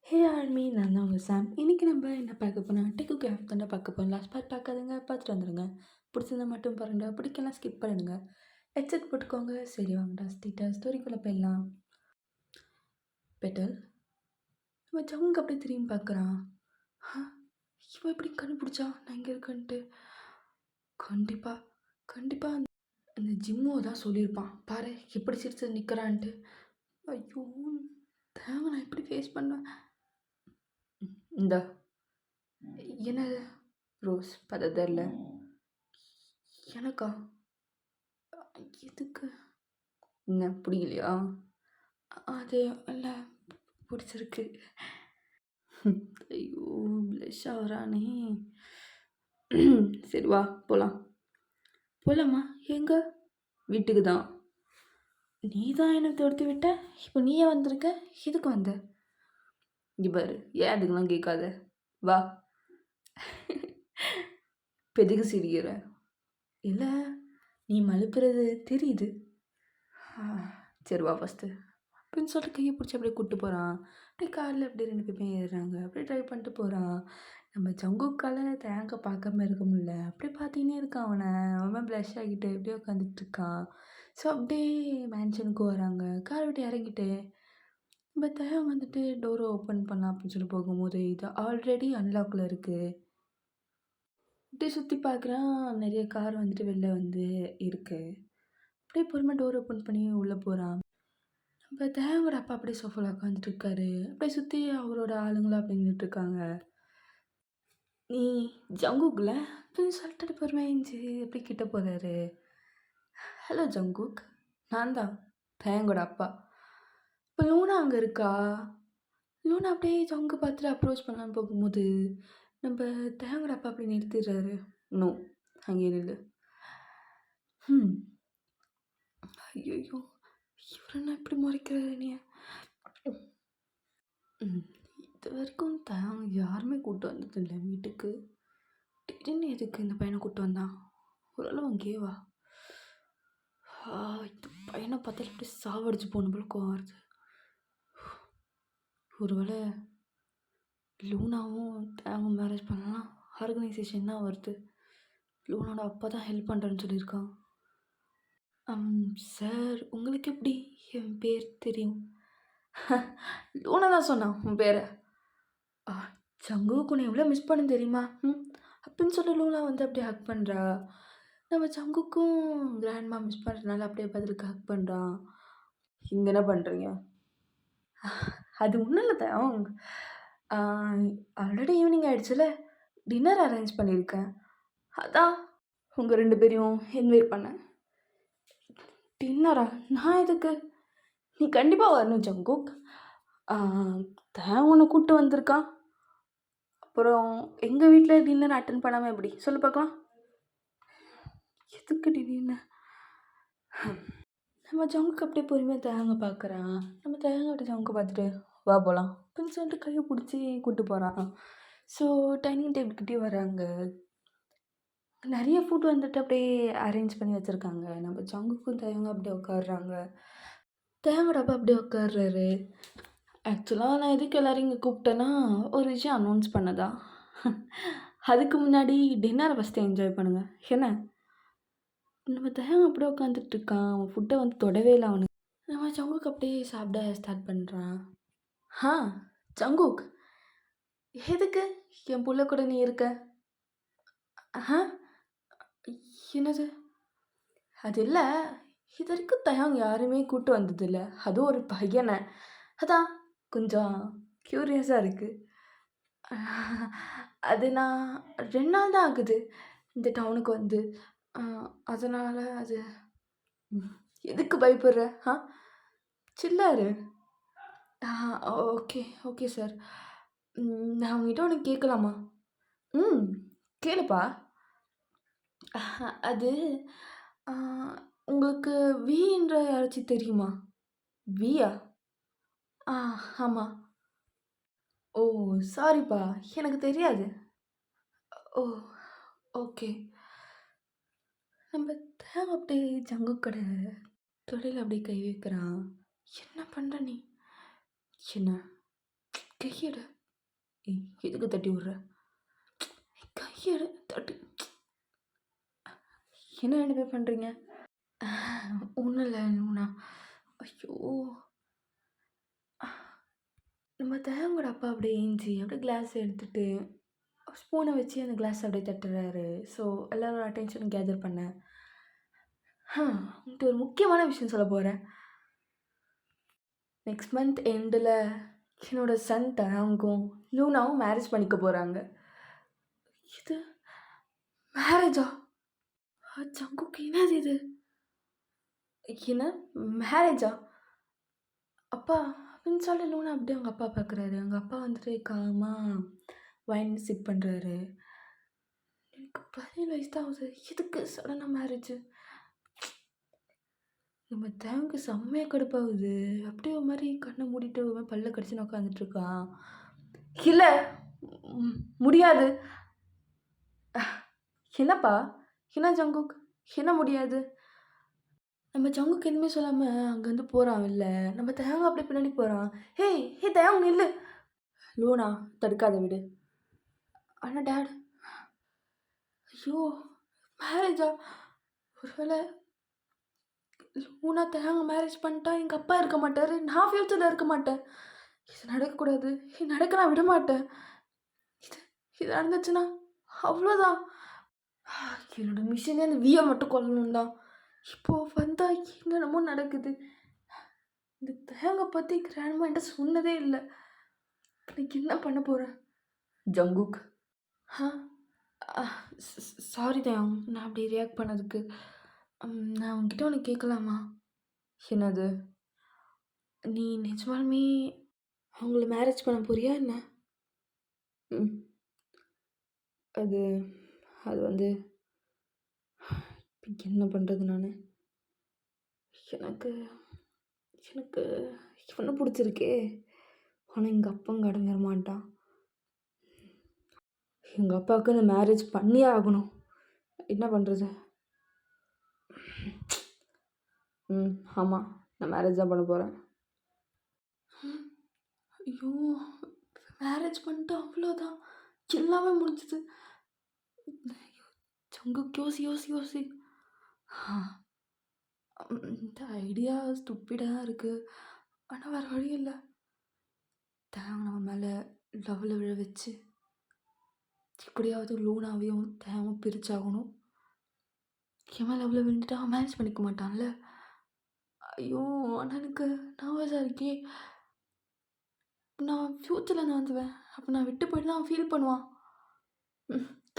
ஹே army நான் தான் உங்கள் சாம். இன்றைக்கி நம்ம என்ன பார்க்க போனால் டெக்கு கிராஃப்ட் தானே பார்க்க போகலாம். லாஸ்ட் பார்ட் பார்க்காதுங்க, பார்த்துட்டு வந்துடுங்க. பிடிச்சிருந்தா மட்டும் பாருங்கடா, பிடிக்கலாம் ஸ்கிப் பண்ணிடுங்க. ஹெட்செட் போட்டுக்கோங்க. சரி வாங்கடா ஸ்ட்ரீட்டாக ஸ்டோரிக்குள்ளே போயிடலாம். பெட்டல் இவன் ஜவுங்க அப்படியே திரும்பி பார்க்குறான். இவன் எப்படி கண்டுபிடிச்சான் நான் இங்கே இருக்கேன்ட்டு? கண்டிப்பாக கண்டிப்பாக அந்த ஜிம்மோ தான் சொல்லியிருப்பான். பாரு எப்படி சிரிச்சு நிற்கிறான்ட்டு. ஐயோ தேவை, நான் எப்படி ஃபேஸ் பண்ணேன். இந்த என்னது ரோஸ் பததரில் எனக்கா? எதுக்கு? என்ன பிடிக்கலையா? அது இல்லை, பிடிச்சிருக்கு. ஐயோ ப்ளஷ் ஆகிறானே. சரி வா போகலாம். போகலாமா? எங்கே? வீட்டுக்கு தான். நீ தான் என்னை தொடுத்து விட்ட, இப்போ நீயே வந்திருக்க. எதுக்கு வந்த? இங்கே பாரு, ஏன் அதுக்கெல்லாம் கேட்காத, வா. இப்போ எதுக்கு சிரிக்கிற? இல்லை நீ மழுப்புறது தெரியுது. சரி வா ஃபஸ்ட்டு அப்படின்னு சொல்லிட்டு கையை பிடிச்சி அப்படியே கூப்பிட்டு போகிறான். அப்படியே காரில் அப்படியே 2 பேருமே ஏறுறாங்க. அப்படியே ட்ரைவ் பண்ணிட்டு போகிறான். நம்ம ஜங்குக்கால் தேங்க பார்க்காம இருக்க முடியல. அப்படியே பார்த்துக்கினே இருக்கான். அவன் ப்ளஷ் ஆகிட்டு அப்படியே உட்காந்துட்டு இருக்கான். ஸோ அப்படியே மேன்ஷனுக்கு வராங்க. கார் விட்டு இறங்கிட்டு நம்ம தேவன் வந்துட்டு டோரை ஓப்பன் பண்ணலாம் அப்படின்னு சொல்லி போகும்போது இது ஆல்ரெடி அன்லாக்கில் இருக்குது. அப்படியே சுற்றி பார்க்குறான். நிறைய கார் வந்துட்டு வெளில வந்து இருக்குது. அப்படியே பொறுமை டோர் ஓப்பன் பண்ணி உள்ளே போகிறான். நம்ம தேவனோட அப்பா அப்படியே சோஃபாவில் உட்காந்துட்டு இருக்காரு. அப்படியே சுற்றி அவரோட ஆளுங்களாம் அப்படி நின்றுட்டுருக்காங்க. நீ ஜங்குக்ல அப்படின்னு சொல்லிட்டு பொறுமையாக இருந்துச்சு. எப்படி கிட்ட போகிறாரு. ஹலோ ஜங்குக், நான் தான் தேங்கோட அப்பா. இப்போ லூனா அங்கே இருக்கா? லூனா அப்படியே ஜங்கு பார்த்துட்டு அப்ரோச் பண்ணலான்னு போகும்போது நம்ம தேங்கோட அப்பா அப்படி நிறுத்திடுறாரு. நோ, அங்கே நில்லு. ஐயோ இவர் என்ன இப்படி முறைக்கிறாரு நீ? இது வரைக்கும் யாருமே கூப்பிட்டு வந்ததில்லை வீட்டுக்கு. திடீர்னு எதுக்கு இந்த பையனை கூப்பிட்டு வந்தான்? ஓரளவு அங்கேயே வா. இந்த பையனை பார்த்தாலும் இப்படி சாவடிச்சு போன போல கோவம் வருது. ஒருவேளை லூனாவும் தேவும் மேரேஜ் பண்ணலாம் ஆர்கனைசேஷன் தான் வருது. லூனாவோட அப்பா தான் ஹெல்ப் பண்ணுறேன்னு சொல்லியிருக்கான். சார் உங்களுக்கு எப்படி என் பேர் தெரியும்? லூனா தான் சொன்னான் உன் பேரை. ஜங்குக்கு உன்னை எவ்வளோ மிஸ் பண்ண தெரியுமா? அப்படின்னு சொல்லி லூனா வந்து அப்படியே ஹக் பண்ணுறா. நம்ம ஜங்குக்கும் கிராண்ட்மா மிஸ் பண்ணுறதுனால அப்படியே பதிலுக்கு ஹக் பண்ணுறான். இங்கே என்ன பண்ணுறீங்க? அது ஒன்றும் இல்லை தான், ஆல்ரெடி ஈவினிங் ஆகிடுச்சுல, டின்னர் அரேஞ்ச் பண்ணியிருக்கேன். அதான் உங்கள் 2 பேரையும் இன்வைட் பண்ணேன். டின்னரா? நான் எதுக்கு? நீ கண்டிப்பாக வரணும் ஜங்குக். உன்னை கூப்பிட்டு வந்திருக்கான். அப்புறம் எங்கள் வீட்டில் டின்னர் அட்டன் பண்ணாமல் எப்படி சொல்லு பார்க்கலாம்? எதுக்கு திடீர்னு? நம்ம ஜங்குக்கு அப்படியே பொறுமையாக தேங்க பார்க்குறான். நம்ம தேங்க அப்படி ஜங்குக்கு பார்த்துட்டு வா போகலாம் அப்படின்னு சொல்லிட்டு கையை பிடிச்சி கூப்பிட்டு போகிறான். ஸோ டைனிங் டேபிள்கிட்டே வராங்க. நிறைய ஃபுட் வந்துட்டு அப்படியே அரேஞ்ச் பண்ணி வச்சுருக்காங்க. நம்ம ஜங்குக்கும் தேங்க அப்படியே உட்காடுறாங்க. தேங்கோட அப்பா அப்படியே உட்காடுறாரு. ஆக்சுவலாக நான் எதுக்கு எல்லோரும் இங்கே கூப்பிட்டேன்னா ஒரு விஷயம் அனௌன்ஸ் பண்ணதான். அதுக்கு முன்னாடி டின்னரை ஃபஸ்ட்டு என்ஜாய் பண்ணுங்கள் என்ன? நம்ம தேவன் அப்படியே உட்காந்துட்டு இருக்கான். அவன் ஃபுட்டை வந்து தொடவே இல்லை அவனுக்கு. நம்ம ஜங்குக் அப்படியே சாப்பிட ஸ்டார்ட் பண்ணுறான். ஜங்குக் எதுக்கு என் புள்ள கூட நீ இருக்க? என்னது? அது இல்லை, இது வரைக்கும் தயாங்க யாருமே கூப்பிட்டு வந்ததில்லை, அதுவும் ஒரு பையனை. அதான் கொஞ்சம் க்யூரியஸாக இருக்குது. அது நான் 2 நாள் தான் ஆகுது இந்த டவுனுக்கு வந்து. அதனால் அது எதுக்கு பயப்படுற? சில்லாரு. Okay okay sir. நான் உங்ககிட்ட ஒன்று கேட்கலாமா? கேளுப்பா. அது உங்களுக்கு வின்ற யாராச்சும் தெரியுமா? வியா? ஆமாம். ஓ சாரிப்பா, எனக்கு தெரியாது. ஓ ஓகே. நம்ம தேவை அப்படியே ஜங்கு கடை தொடையில் அப்படியே கை வைக்கிறான். என்ன பண்ணுற நீ? என்ன கையெடு. ஏய் எதுக்கு தட்டி விட்ற? கையெடு தட்டு. என்ன 2 பேர் பண்ணுறீங்க? ஒன்றும் இல்லை லூனா. ஐயோ! நம்ம தயாங்கோட அப்பா அப்படியே ஏஞ்சி அப்படியே கிளாஸ் எடுத்துட்டு ஸ்பூனை வச்சு அந்த கிளாஸ் அப்படியே தட்டுறாரு. ஸோ எல்லாரோட அட்டென்ஷனும் கேதர் பண்ணேன். உன்கிட்ட ஒரு முக்கியமான விஷயம் சொல்ல போகிறேன். நெக்ஸ்ட் மந்த் எண்டில் என்னோட சன் தயாங்கும் லூனாவும் மேரேஜ் பண்ணிக்க போகிறாங்க. இது மேரேஜா? ஜங்குக்கு என்னது இது? என்ன மேரேஜா? அப்பா அப்படின்னு சொல்லி லூனா அப்படியே அவங்க அப்பா பார்க்குறாரு. அவங்க அப்பா வந்துட்டு காமாக வைன் சிப் பண்ணுறாரு. எனக்கு 17 வயசு தான் ஆகுது. எதுக்கு சடனாக மேரேஜு? நம்ம தேங்கு செம்மையாக கடுப்பாகுது. அப்படியே ஒரு மாதிரி கண்ணை மூடிட்டு ஒரு மாதிரி பல்ல கடிச்சுன்னு உட்காந்துட்ருக்கான். இல்லை முடியாது. என்னப்பா என்ன ஜங்குக்? என்ன முடியாது? நம்ம ஜங்குக்கு எதுவுமே சொல்லாமல் அங்கேருந்து போகிறான். இல்லை நம்ம தயாங்க அப்படியே பின்னாடி போகிறான். ஹே தயாங்க இல்லை. லூனா தடுக்காத விடு. ஆனால் டேட் ஐயோ மேரேஜா? ஒருவேளை லூனா தயாங்க மேரேஜ் பண்ணிட்டா எங்கள் அப்பா இருக்க மாட்டார், நான் ஃப்யூச்சரில் இருக்க மாட்டேன். இது நடக்கக்கூடாது. இது நடக்க நான் விட மாட்டேன். இது நடந்துச்சுன்னா அவ்வளோதான். என்னோட மிஷினே அந்த வியை மட்டும் கொல்லணும் தான். இப்போது வந்தால் என்னென்னமோ நடக்குது. இந்த தேங்காய் பற்றி கிராண்ட்மா என்கிட்ட சொன்னதே இல்லை. எனக்கு என்ன பண்ண போகிறேன்? ஜங்குக் சாரி தயாங், நான் அப்படி ரியாக்ட் பண்ணதுக்கு. நான் உங்ககிட்ட ஒன்று கேட்கலாமா? என்னது? நீ நிஜமாலுமே அவங்கள மேரேஜ் பண்ண போறியா என்ன? அது அது வந்து என்ன பண்ணுறது நான்? எனக்கு எனக்கு இவனை பிடிச்சிருக்கே. ஆனால் எங்கள் அப்பா அங்கே அடங்க மாட்டான். எங்கள் அப்பாவுக்கு இந்த மேரேஜ் பண்ணியே ஆகணும். என்ன பண்ணுறது? ஆமாம், நான் மேரேஜ் தான் பண்ண போகிறேன். ஐயோ மேரேஜ் பண்ணிட்டு அவ்வளோதான், எல்லாமே முடிஞ்சுது. ஜங்குக் யோசி. இந்த ஐடியா ஸ்டூப்பிடாக இருக்குது. ஆனால் வேறு வழி இல்லை. தேங்க நம்ம மேலே லவ்வில் விழ வச்சு எப்படியாவது லூனாவையும் தேங்கும் பிரிச்சாகணும். என் லவ்வில் விழுந்துட்டு அவன் மேரேஜ் பண்ணிக்க மாட்டான்ல. ஐயோ ஆனால் எனக்கு நர்வஸாக இருக்கே. நான் ஃப்யூச்சரில் நான் வந்துவேன். அப்போ நான் விட்டு போயிட்டு அவன் ஃபீல் பண்ணுவான்.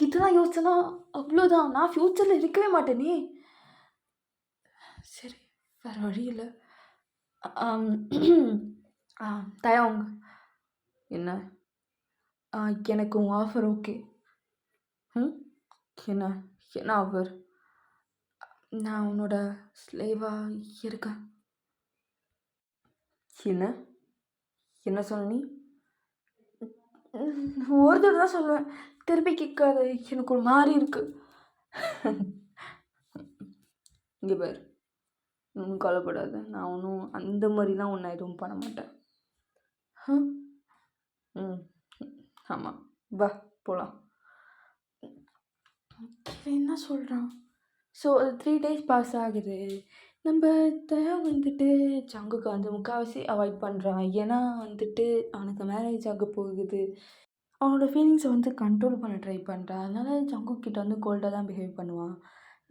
இதெல்லாம் யோசிச்சேன்னா அவ்வளோதான், நான் ஃப்யூச்சரில் இருக்கவே மாட்டேனே. சரி வேறு வழி இல்லை. தயாங் என்ன? எனக்கு உன் ஆஃபர் ஓகே. என்ன என்ன ஆஃபர்? நான் உன்னோட ஸ்லேவாக இருக்கேன். என்ன சொன்ன நீ? ஒரு தடவை தான் சொல்லுவேன், திருப்பி கேட்காது. எனக்கு ஒரு மாதிரி இருக்கு. இங்கே பாரு, ஒன்றும் கவலைப்படாத. நான் ஒன்றும் அந்த மாதிரிலாம் ஒன்றும் எதுவும் பண்ண மாட்டேன். ஆமாம், வா போகலாம். என்ன சொல்கிறான்? ஸோ 3 days பாஸ் ஆகுது. நம்ம வந்துட்டு ஜங்குக்கு வந்து முக்கால்வாசி அவாய்ட் பண்ணுறான். ஏன்னா வந்துட்டு அவனுக்கு மேரேஜ் ஆக போகுது. அவனோட ஃபீலிங்ஸை வந்து கண்ட்ரோல் பண்ண ட்ரை பண்ணுறான். அதனால் ஜங்குக் கிட்ட வந்து கோல்டாக தான் பிஹேவ் பண்ணுவான்.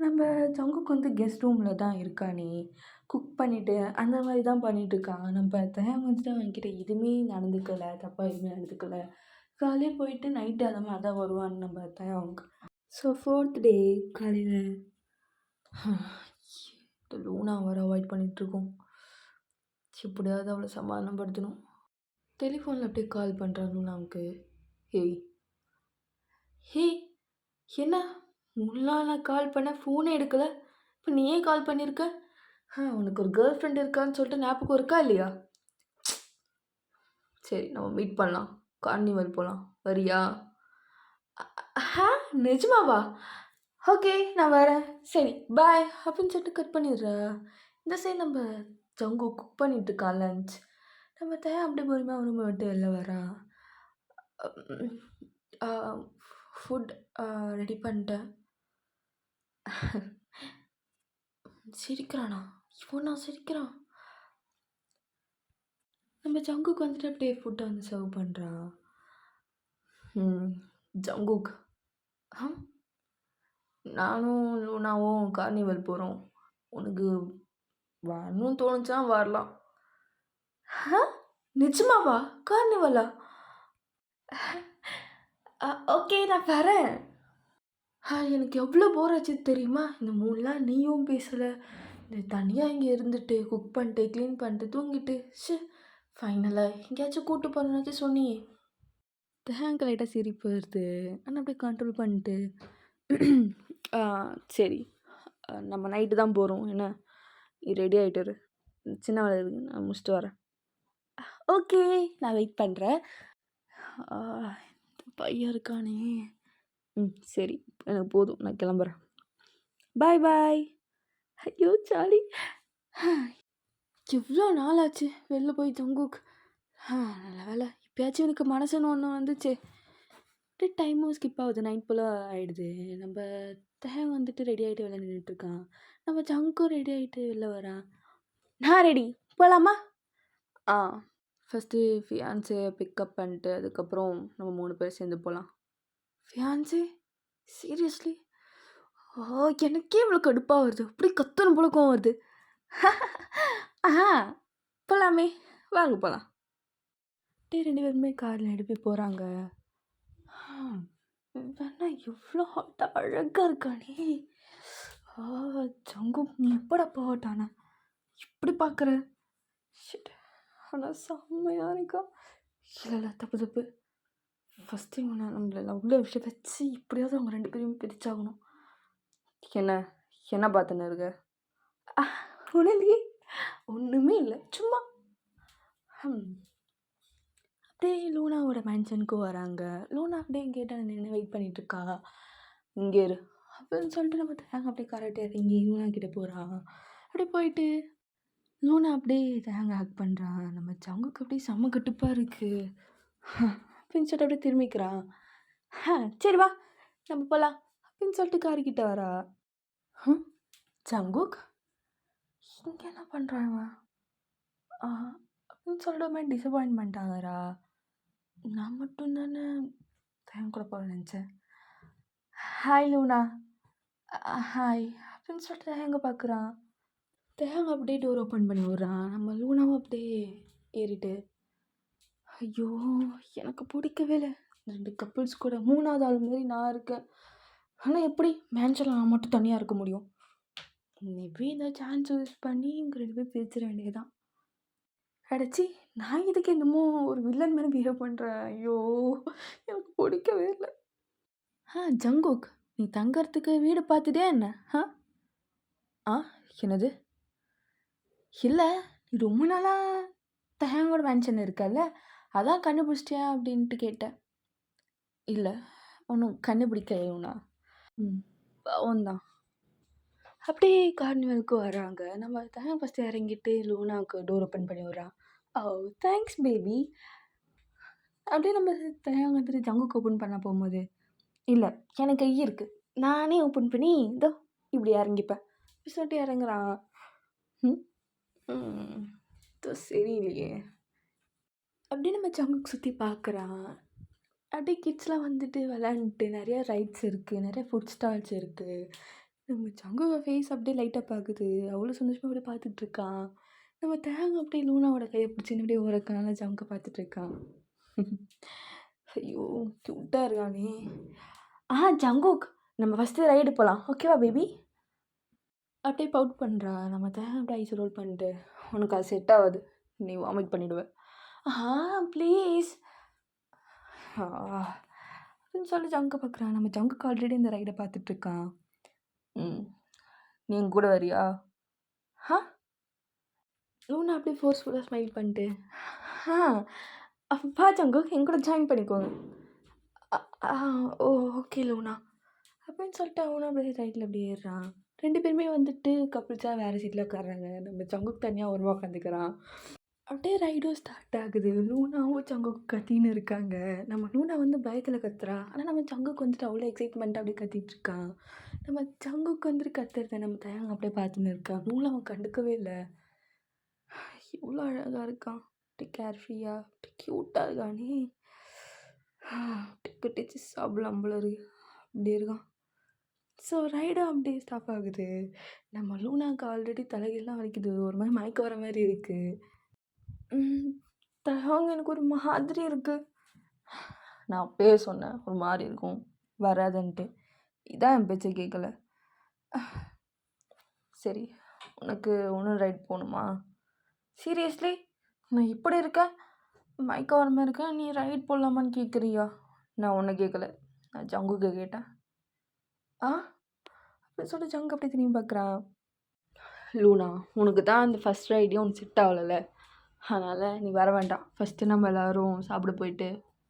நம்ம ஜங்குக் வந்து கெஸ்ட் ரூமில் தான் இருக்கானே, குக் பண்ணிவிட்டு அந்த மாதிரி தான் பண்ணிகிட்ருக்கான். நம்ம தயாங் வந்துட்டு அவன்கிட்ட எதுவுமே நடந்துக்கலை, தப்பாக எதுவுமே நடந்துக்கலை. காலையில் போயிட்டு நைட்டு அந்த மாதிரி தான் வருவான் நம்ம தயாங். ஸோ 4th day காலையில் லூனா வர அவாய்ட் பண்ணிகிட்ருக்கோம். எப்படியாவது அவளை சமாதானப்படுத்தணும். டெலிஃபோனில் அப்படியே கால் பண்ணுறான் லூனாவுக்கு. ஹே என்ன முன்னாள் நான் கால் பண்ண ஃபோனே எடுக்கலை, இப்போ நீயே கால் பண்ணியிருக்க? உனக்கு ஒரு கேர்ள் ஃப்ரெண்ட் இருக்கான்னு சொல்லிட்டு ஞாபகம் இருக்கா இல்லையா? சரி நம்ம மீட் பண்ணலாம், கார்னிவல் போகலாம், வரியா? நிஜமாவா? ஓகே நான் வரேன், சரி பாய் அப்படின்னு சொல்லிட்டு கட் பண்ணிடுறா. இந்த சைடு நம்ம ஜங்கு குக் பண்ணிகிட்ருக்கான் லஞ்ச். நம்ம தயான் அப்படியே பொறுமையாக ரூமை விட்டு வெளில வரான். ஃபுட் ரெடி பண்ணிட்டேன். சிரிக்கிறானா? இவனா சிரிக்கிறான்? நம்ம ஜங்குக்கு வந்துட்டு அப்படியே ஃபுட்டை வந்து சர்வ் பண்ணுறான். ஜங்குக், நானும் லூனாவும் கார்னிவல் போகிறோம். உனக்கு வரணும்னு தோணுச்சா வரலாம். நிஜமாவா? கார்னிவலா? ஓகே, நான் வரேன். எனக்கு எவ்வளோ போர் ஆச்சு தெரியுமா? இந்த 3 நாள் நீயும் பேசலை, இந்த தனியாக இங்கே இருந்துட்டு குக் பண்ணிட்டு க்ளீன் பண்ணிட்டு தூங்கிட்டு. ஃபைனலாக எங்கேயாச்சும் கூப்பிட்டு போகிறேன்னாச்சும் சொன்னியே. தேங்க் லைட்டாக சிரிப்பு வருது, ஆனால் அப்படியே கண்ட்ரோல் பண்ணிட்டு சரி நம்ம நைட்டு தான் போகிறோம், என்ன ரெடி ஆகிட்டாரு, சின்ன வேலை இருக்குது, நான் முடிச்சுட்டு வரேன். ஓகே, நான் வெயிட் பண்ணுறேன். பையன் இருக்கானே. சரி, எனக்கு போதும், நான் கிளம்புறேன். பாய் பாய். ஐயோ சாலி, எவ்வளோ நாள் ஆச்சு வெளில போய் ஜங்குக். நல்ல வேலை, இப்போயாச்சும் எனக்கு மனசுன்னு ஒன்று வந்துச்சு. அப்படியே டைமும் ஸ்கிப் ஆகுது, நைட் போல் ஆகிடுது. நம்ம தேன் வந்துட்டு ரெடி ஆகிட்டு வெளில நின்றுட்டுருக்கான். நம்ம ஜங்கும் ரெடி ஆகிட்டு வெளில வரான். நான் ரெடி, போகலாமா? ஃபஸ்ட்டு ஃபியான்ஸே பிக்கப் பண்ணிட்டு அதுக்கப்புறம் நம்ம 3 பேர் சேர்ந்து போகலாம். ஃபியான்ஸே? சீரியஸ்லி? எனக்கே இவ்வளோ கடுப்பாக வருது, அப்படி கத்தணும் போல கோவம் வருது. போகலாமே, வாங்க போகலாம். அப்படியே 2 பேருமே காரில் எடுப்பி போகிறாங்க. வேணா எவ்வளோ ஹாட்டாக அழகாக இருக்கானே. ஜங்கு, நீ எப்படா போகட்டானா இப்படி பார்க்குற? ஆனால் செம்மையாக இருக்கா. இல்லை தப்பு. ஃபஸ்ட்டு இவனை நம்மள லவ்வில் விஷயம் வச்சு இப்படியாவது அவங்க 2 பேரையும் பிரிச்சாகணும். என்ன பார்த்துன்னு இருக்க? உடனே ஒன்றுமே இல்லை, சும்மா. அப்படியே லூனாவோட மேன்ஷனுக்கு வராங்க. லூனா அப்படியே கேட்டால் நின்று வெயிட் பண்ணிகிட்ருக்கா. இங்கே இரு அப்படின்னு சொல்லிட்டு நம்ம தேங்க அப்படியே கரெக்டாக இறங்கி லூனா கிட்டே போகிறான். அப்படியே போயிட்டு லூனா அப்படியே தேங்க ஹக் பண்ணுறான். நம்ம ஜங்குக்கு அப்படியே செம்ம கட்டுப்பாக இருக்குது அப்படின்னு சொல்லிட்டு அப்படியே திரும்பிக்கிறான். சரி வா நம்ம போகலாம் அப்படின்னு சொல்லிட்டு காருக்கிட்ட வரா. ஜங்குக் இங்கே என்ன பண்ணுறாங்க அப்படின்னு சொல்லிட்டு ஒரு மாதிரி டிசப்பாயின்மெண்ட் ஆகிறா. நான் மட்டும் தானே தேங்க கூட போக நினச்சேன். ஹாய் லூனா. ஹாய் அப்படின்னு சொல்லிட்டு தேங்க பார்க்குறான். தேங்க அப்படியே டோர் ஓப்பன் பண்ணி விட்றான். நம்ம லூனாவும் அப்படியே ஏறிட்டு, ஐயோ எனக்கு பிடிக்கவே இல்லை 2 கப்புள்ஸ் கூட 3வது ஆள் மாதிரி நான் இருக்கேன். ஆனால் எப்படி மேன்ஷனில் நான் மட்டும் தனியாக இருக்க முடியும்? மேபி இந்த சான்ஸ் யூஸ் பண்ணி இங்கே 2 பேர் பிரிச்சிட வேண்டியதுதான். அடைச்சி நான் இதுக்கு என்னமோ ஒரு வில்லன் மாதிரி பிஹேவ் பண்ணுறேன். ஐயோ எனக்கு பிடிக்கவே இல்லை. ஜங்குக், நீ தங்கறதுக்கு வீடு பார்த்துட்டே என்ன? என்னது? இல்லை, நீ ரொம்ப நாளாக தேங்கோட மேன்ஷன் இருக்கல்ல, அதான் கண்டுபிடிச்சிட்டியா அப்படின்ட்டு கேட்டேன். இல்லை, ஒன்றும் கண்டுபிடிக்கலையுண்ணா. பாவம்தான். அப்படியே கார்னிவலுக்கு வராங்க. நம்ம தேங்க ஃபஸ்ட்டு இறங்கிட்டு லூனாவுக்கு டோர் ஓப்பன் பண்ணி விட்றான். Thanks baby. அப்படியே நம்ம தேங்க வந்துட்டு ஜங்குக்கு ஓப்பன் பண்ண போகும்போது, இல்லை எனக்கு கை இருக்குது, நானே ஓப்பன் பண்ணி இதோ இப்படி இறங்கிப்பேன் சொல்லிட்டு இறங்குறான். சரியில்லையே. அப்படியே நம்ம ஜங்குக்கு சுற்றி பார்க்குறான். அப்படியே கிட்ஸ்லாம் வந்துட்டு விளாண்டுட்டு நிறையா ரைட்ஸ் இருக்குது, நிறையா ஃபுட் ஸ்டால்ஸ் இருக்குது. நம்ம ஜங்கு ஃபேஸ் அப்படியே லைட்டாக பார்க்குது, அவ்வளோ சந்தோஷமாக அப்படியே பார்த்துட்ருக்கான். நம்ம தேங்க அப்படியே லூனாவோட கையை பிடிச்சின்னு அப்படியே ஓரக்கான ஜங்கை பார்த்துட்ருக்கான். ஐயோ க்யூட்டாக இருக்கானே. ஜங்குக், நம்ம ஃபஸ்ட்டு ரைடு போகலாம், ஓகேவா பேபி? அப்படியே பவுட் பண்ணுறா. நம்ம தேங்க அப்படியே ஐஸ் ரோல் பண்ணிட்டு, உனக்கு அது செட் ஆகாது, நீ வாமிட் பண்ணிவிடுவேன். ப்ளீஸ் அப்படின்னு சொல்லி ஜங்கை பார்க்குறான். நம்ம ஜங்குக்கு ஆல்ரெடி இந்த ரைடை பார்த்துட்ருக்கான். நீ கூட வரியா? லூனா அப்படியே ஃபோர்ஸ்ஃபுல்லாக ஸ்மைல் பண்ணிட்டு, அப்பா ஜங்குக் என் கூட ஜாயின் பண்ணிக்கோங்க. ஓகே லூனா அப்படின்னு சொல்லிட்டு அவனும் அப்படியே ரைட்டில் அப்படியே ஏறுறான். 2 பேருமே வந்துட்டு கப்புள்ஸாக வேறு சீட்டில் உட்காடுறாங்க. நம்ம ஜங்குக் தனியாக ஒருவா உட்காந்துக்கிறான். அப்படியே ரைடும் ஸ்டார்ட் ஆகுது. லூனாவும் சங்குக்கும் கத்தின்னு இருக்காங்க. நம்ம லூனா வந்து பயத்துல கத்துறா. ஆனா நம்ம சங்குக்கு வந்துட்டு அவ்வளோ எக்ஸைட்மெண்ட்டா அப்படியே கத்திட்டு இருக்கான். நம்ம சங்குக்கு வந்துட்டு கத்துறத நம்ம தயங்க அப்படியே பார்த்துன்னு இருக்கா. லூனா அவன் கண்டுக்கவே இல்ல. எவ்வளோ அழகா இருக்கான். அப்படியே கேர்ஃப்ரீயா, அப்படியே க்யூட்டா இருக்கானே! அப்படியே கட்டிச்சு சாப்பிடலாம் போல இருக்கு. அப்படி இருக்கான். ஸோ ரைடும் அப்படியே ஸ்டாப் ஆகுது. நம்ம லூனாக்கு ஆல்ரெடி தலைகீழலாம் வலிக்குது. ஒரு மாரி மயக்கம் வர மாரி இருக்கு. தயங்க எனக்கு ஒரு மாதிரி இருக்கு. நான் அப்பயே சொன்னேன் ஒரு மாரி இருக்கும். வராதுன்ட்டு. இதான் என் பேச்ச கேட்கல. சரி, உனக்கு இன்னும் ரைட் போணுமா? சீரியஸ்லி? நான் இப்படி இருக்கேன், மயக்கம் வர மாரி இருக்கேன். நீ ரைட் போடலாமான்னு கேட்குறியா? நான் உன்ன கேட்கல. நான் ஜங்குக்க கேட்டேன். ஆ? அப்படின்னு சொல்லிட்டு ஜங்கு அப்படியே திரும்பி பார்க்குறான். லூனா, உனக்கு தான் அந்த ஃபர்ஸ்ட் ரைடே உனக்கு செட் ஆகலைல்ல. அதனால் நீ வர வேண்டாம். ஃபஸ்ட்டு நம்ம எல்லோரும் சாப்பிட போயிட்டு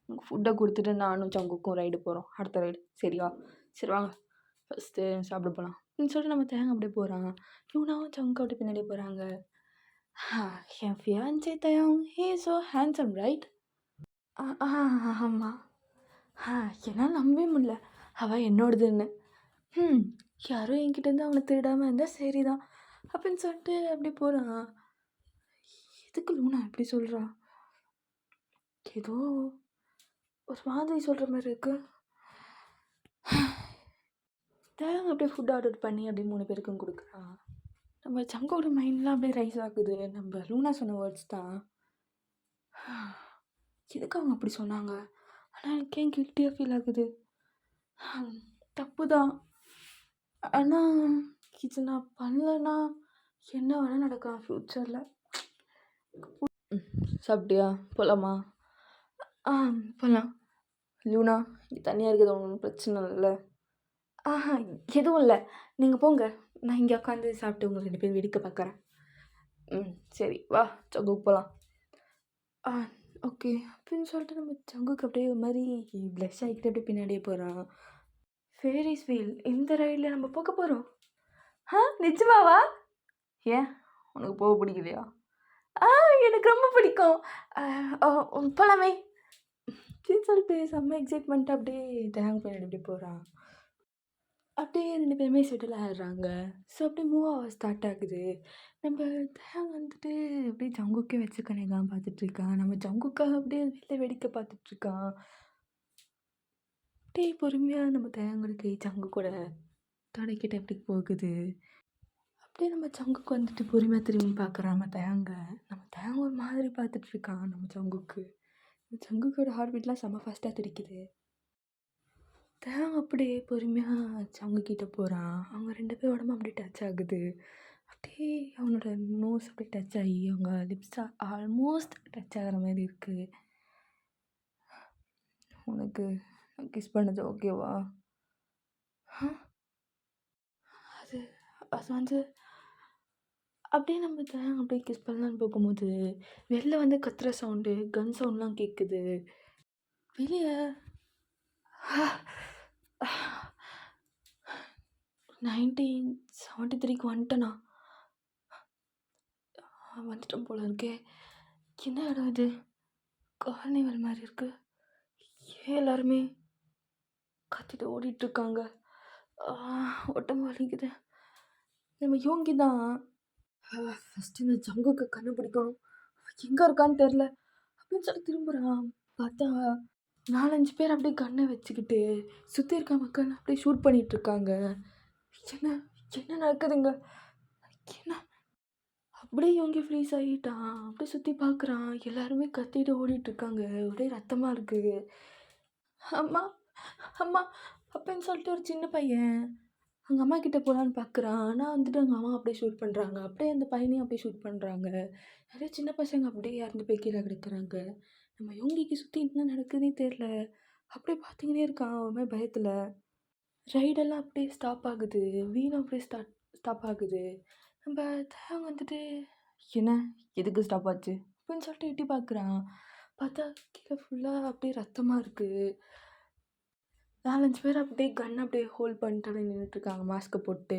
உனக்கு ஃபுட்டை கொடுத்துட்டு நானும் ஜங்குக்கும் ரைடு போகிறோம். அடுத்த ரைடு சரியா? சரி வாங்க ஃபஸ்ட்டு சாப்பிட போகலாம் அப்படின்னு சொல்லிட்டு நம்ம தேங்க அப்படியே போகிறாங்க. லூனாவும் ஜங்கு அப்படி பின்னாடியே போகிறாங்க. என் ஃபியான்சே தயாங், ஹே ஸோ ஹேண்ட்ஸம் ரைட்? ஆமாம். என்னால் நம்பவே முடியல அவள் என்னோடதுன்னு. யாரும் என்கிட்டேருந்து அவனை திருடாமல் இருந்தால் சரிதான் அப்படின்னு சொல்லிட்டு அப்படி போகிறான். எதுக்கு லூனா எப்படி சொல்கிறா? ஏதோ ஒரு மாதிரி சொல்கிற மாதிரி இருக்கு. தேங்க அப்படியே ஃபுட் ஆர்டர் பண்ணி அப்படியே 3 பேருக்கும் கொடுக்குறான். நம்ம சங்கோட மைண்ட்லாம் அப்படியே ரைஸ் ஆகுது. நம்ம லூனா சொன்ன வேர்ட்ஸ் தான். எதுக்கு அவங்க அப்படி சொன்னாங்க? ஆனால் எனக்கு ஏன் கில்ட்டியாக ஃபீல் ஆகுது. தப்பு தான். ஆனால் இது நான் பண்ணலன்னா என்ன வேணால் நடக்கலாம் ஃப்யூச்சரில். சாப்பிட்டியா? போகலாமா? போகலாம். லூனா இங்கே தனியாக இருக்கிறது ஒன்றும் பிரச்சனை இல்லைல்ல? எதுவும் இல்லை. நீங்கள் போங்க. நான் இங்கே உட்காந்து சாப்பிட்டு உங்களை 2 பேரும் வேடிக்கை பார்க்குறேன். சரி வா ஜங்குக்கு போகலாம். ஓகே அப்படின்னு சொல்லிட்டு நம்ம ஜங்குக்கு அப்படியே ஒரு மாதிரி ப்ளஷ் ஆகிக்கிட்டு அப்படியே பின்னாடியே போகிறான். ஃபேரிஸ் வீல் இந்த ரைடில் நம்ம போக போகிறோம். நிஜமாவா? ஏன் உனக்கு போக பிடிக்கலையா? எனக்கு ரொம்ப பிடிக்கும். போகலாமே அப்படின்னு சொல்லிட்டு செம்ம எக்ஸைட்மெண்ட்டாக அப்படியே தேங்க பின்னாடி அப்படியே போகிறான். அப்படியே 2 பேருமே செட்டில் ஆகிடுறாங்க. ஸோ அப்படியே மூவ் ஆக ஸ்டார்ட் ஆகுது. நம்ம தேங் வந்துட்டு அப்படியே ஜங்குக்கே வச்சு கணையெல்லாம் பார்த்துட்ருக்கான். நம்ம ஜங்குக்காக அப்படியே வெளில வேடிக்கை பார்த்துட்ருக்கான். அப்படியே பொறுமையாக நம்ம தேங்கோட கை ஜங்கு கூட தொடக்கிட்ட எப்படி போகுது. அப்படியே நம்ம ஜங்குக்கு வந்துட்டு பொறுமையாக திரும்பி பார்க்குறான் நம்ம தேங்க. நம்ம தேங்க ஒரு மாதிரி பார்த்துட்ருக்கான் நம்ம ஜங்குக்கு. ஜங்குக்கோட ஹார்ட் பீட்லாம் செம்ம ஃபாஸ்ட்டாக துடிக்குது. தேங்க அப்படியே பொறுமையாக ஜங்குக்கிட்ட போகிறான். அவங்க 2 பேர் உடம்பு அப்படியே டச் ஆகுது. அப்படியே அவனோட நோஸ் அப்படியே டச் ஆகி அவங்க லிப்ஸாக ஆல்மோஸ்ட் டச் ஆகிற மாதிரி இருக்குது. உனக்கு கிஸ் பண்ணது ஓகேவா? அது அது வந்து அப்படியே நம்ம தேங்க அப்படியே கிஸ் பண்ணலான்னு போகும்போது வெளில வந்து கத்துற சவுண்டு, கன் சவுண்ட்லாம் கேட்குது. வெளியே 1973க்கு வந்துட்டேண்ணா. வந்துட்டோம் போல இருக்கே. என்ன இடம் இது? கார்னிவல் மாதிரி இருக்கு. ஏன் எல்லாருமே கத்திட்டு ஓடிட்டுருக்காங்க? உடம்பு வலிக்குது. நம்ம யோங்கி தான். ஃபஸ்ட்டு இந்த ஜங்குக்கு கண்டுபிடிக்கணும். எங்கே இருக்கான்னு தெரில அப்படின்னு சொல்லி திரும்புகிறான். பார்த்தா 4-5 பேர் அப்படியே கன்னை வச்சுக்கிட்டு சுற்றி இருக்க மக்கள் அப்படியே ஷூட் பண்ணிகிட்ருக்காங்க. என்ன என்ன நடக்குதுங்க? என்ன அப்படியே யோங்கி ஃப்ரீஸ் ஆகிட்டான். அப்படியே சுற்றி பார்க்குறான். எல்லாருமே கத்திட்டு ஓடிட்டுருக்காங்க. ஒரே ரத்தமாக இருக்குது. அம்மா அம்மா அப்படின்னு சொல்லிட்டு ஒரு சின்ன பையன் அவங்க அம்மா கிட்டே போகலான்னு பார்க்குறான். ஆனால் வந்துட்டு அவங்க அம்மா அப்படியே ஷூட் பண்ணுறாங்க. அப்படியே அந்த பையனையும் அப்படியே ஷூட் பண்ணுறாங்க. நிறைய சின்ன பசங்க அப்படியே இறந்து போய் கீழே கிடக்குறாங்க. நம்ம யோங்கிக்கு சுற்றி என்ன நடக்குதுன்னே தெரில. அப்படியே பார்த்துக்கினே இருக்கான் ஒரு மாதிரி பயத்தில். ரைடெல்லாம் அப்படியே ஸ்டாப் ஆகுது. வீணும் அப்படியே ஸ்டாப் ஆகுது. நம்ம தேவன் வந்துட்டு என்ன எதுக்கு ஸ்டாப் ஆச்சு அப்படின்னு சொல்லிட்டு எட்டி பார்க்குறான். பார்த்தா கீழே ஃபுல்லாக அப்படியே ரத்தமாக இருக்குது. 4-5 பேர் அப்படியே கன் அப்படியே ஹோல்ட் பண்ணிட்டு அப்படியே நின்றுட்டுருக்காங்க மாஸ்க்கை போட்டு.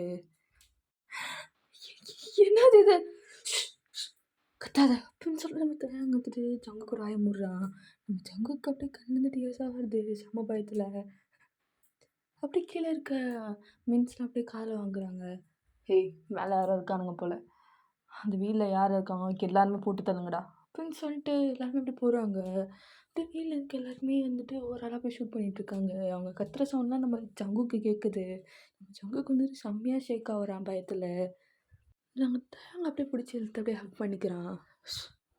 என்னது இது? கத்தாத அப்படின்னு சொல்லிட்டு நம்ம தேங்க வந்துட்டு ஜங்குக்கு ஒரு ஆய மூடுறான். நம்ம ஜங்குக்கு அப்படியே கண்ணுலேருந்து டீயர்ஸாக வருது செம்ம பயத்தில். அப்படியே கீழே இருக்க மின்ஸ்லாம் அப்படியே காதில் வாங்குறாங்க. "ஏய் மேலே யாரோ இருக்கானுங்க போல், அந்த வீட்டில் யார் இருக்காங்க ஓகே எல்லாருமே போட்டு தள்ளுங்கடா" அப்படின்னு சொல்லிட்டு எல்லாருமே அப்படி போகிறாங்க. அப்படியே வீட்டில் இருக்க எல்லாருமே வந்துட்டு ஒரு ஆளாக போய் ஷூட் பண்ணிகிட்ருக்காங்க. அவங்க கத்துற சவுண்ட்லாம் நம்ம ஜங்குக்கு கேட்குது. நம்ம ஜங்குக்கு வந்துட்டு செம்மையாக ஷேக் ஆகுறான் பயத்தில். நம்ம தேங்க அப்படியே பிடிச்சி இழுத்து அப்படியே ஹக் பண்ணிக்கிறான்.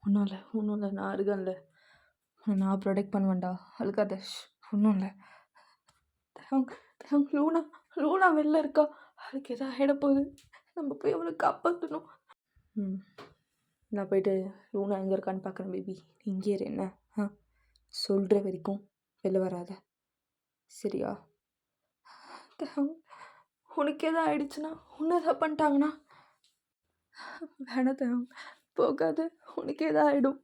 ஒன்றும் இல்லை ஒன்றும் இல்லை நான் இருக்கேன்ல, உன்னை நான் ப்ரொடெக்ட் பண்ணுவேன்டா, அழுகாத ஒன்றும் இல்லை. தேங்க் தேங்க் லூனா லூனா வெளில இருக்கா, அதுக்கு எதாவது ஆகிட போகுது, நம்ம போய் அவளை காப்பாற்றணும். நான் போயிட்டு லூனா எங்கே இருக்கான்னு பார்க்குறேன் பேபி, நீ இங்கே இரு என்ன சொல்கிற வரைக்கும் வெளில வராத சரியா? தேங்க் உனக்கு எதாவது ஆயிடுச்சுன்னா ஒன்று எதாவது பண்ணிட்டாங்கன்னா வேணாம் தேங்க் போகாது, உனக்கு எதாவது ஆகிடும்.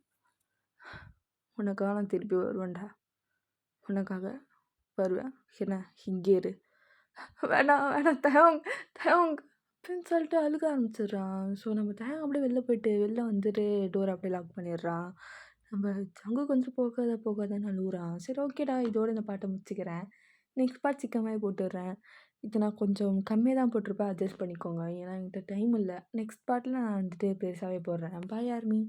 உனக்காக நான் திருப்பி வருவேன்டா, உனக்காக வருவேன் என்ன இங்கே இரு. வேணாம் வேணாம் தேவங் தேவங் அப்படின்னு சொல்லிட்டு அழுக ஆரம்பிச்சிடுறான். ஸோ நம்ம தேவன் அப்படியே வெளில போயிட்டு வெளில வந்துட்டு டோர் அப்படியே லாக் பண்ணிடுறான். நம்ம ஜங்கு கொஞ்சம் போகாத போகாதன்னு அழுகுறான். சரி ஓகேடா இதோட இந்த பாட்டை முடிச்சுக்கிறேன். நெக்ஸ்ட் பார்ட் சீக்கிரமாகவே போட்டுடுறேன். இது நான் கொஞ்சம் கம்மியாக தான் போட்டிருப்பேன், அட்ஜஸ்ட் பண்ணிக்கோங்க. ஏன்னா என்கிட்ட டைம் இல்லை. நெக்ஸ்ட் பார்ட்டில் நான் வந்துட்டு பெருசாகவே போடுறேன். பாய் ஆர்மி.